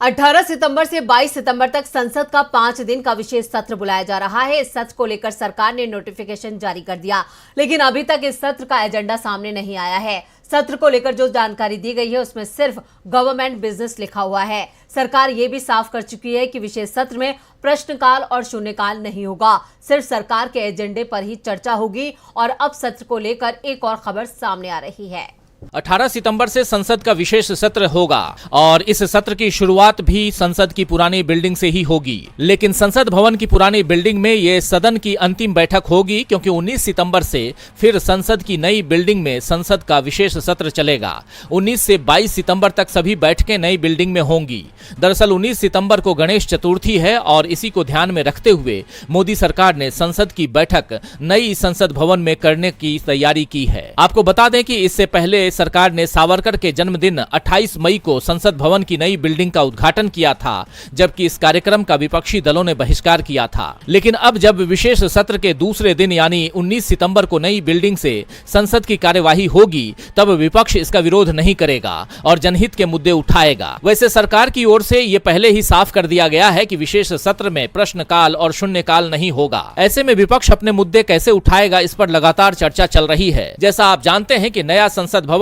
18 सितंबर से 22 सितंबर तक संसद का 5 दिन का विशेष सत्र बुलाया जा रहा है। इस सत्र को लेकर सरकार ने नोटिफिकेशन जारी कर दिया, लेकिन अभी तक इस सत्र का एजेंडा सामने नहीं आया है। सत्र को लेकर जो जानकारी दी गई है उसमें सिर्फ गवर्नमेंट बिजनेस लिखा हुआ है। सरकार ये भी साफ कर चुकी है कि विशेष सत्र में प्रश्नकाल और शून्यकाल नहीं होगा, सिर्फ सरकार के एजेंडे पर ही चर्चा होगी। और अब सत्र को लेकर एक और खबर सामने आ रही है। 18 सितंबर से संसद का विशेष सत्र होगा और इस सत्र की शुरुआत भी संसद की पुरानी बिल्डिंग से ही होगी। लेकिन संसद भवन की पुरानी बिल्डिंग में ये सदन की अंतिम बैठक होगी, क्योंकि 19 सितंबर से फिर संसद की नई बिल्डिंग में संसद का विशेष सत्र चलेगा। 19 से 22 सितंबर तक सभी बैठकें नई बिल्डिंग में होंगी। दरअसल 19 सितंबर को गणेश चतुर्थी है और इसी को ध्यान में रखते हुए मोदी सरकार ने संसद की बैठक नई संसद भवन में करने की तैयारी की है। आपको बता दें कि इससे पहले सरकार ने सावरकर के जन्मदिन 28 मई को संसद भवन की नई बिल्डिंग का उद्घाटन किया था, जबकि इस कार्यक्रम का विपक्षी दलों ने बहिष्कार किया था। लेकिन अब जब विशेष सत्र के दूसरे दिन यानी 19 सितंबर को नई बिल्डिंग से संसद की कार्यवाही होगी, तब विपक्ष इसका विरोध नहीं करेगा और जनहित के मुद्दे उठाएगा। वैसे सरकार की ओर से ये पहले ही साफ कर दिया गया है कि विशेष सत्र में प्रश्नकाल और शून्यकाल नहीं होगा। ऐसे में विपक्ष अपने मुद्दे कैसे उठाएगा, इस पर लगातार चर्चा चल रही है। जैसा आप जानते हैं कि नया संसद भवन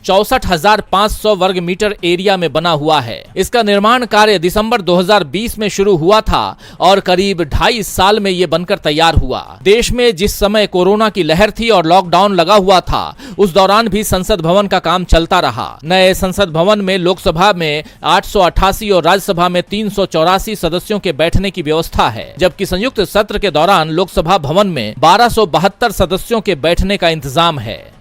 64,500 वर्ग मीटर एरिया में बना हुआ है। इसका निर्माण कार्य दिसंबर 2020 में शुरू हुआ था और करीब 2.5 साल में ये बनकर तैयार हुआ। देश में जिस समय कोरोना की लहर थी और लॉकडाउन लगा हुआ था, उस दौरान भी संसद भवन का काम चलता रहा। नए संसद भवन में लोकसभा में 888 और राज्यसभा में 384 सदस्यों के बैठने की व्यवस्था है, जबकि संयुक्त सत्र के दौरान लोकसभा भवन में 1272 सदस्यों के बैठने का इंतजाम है।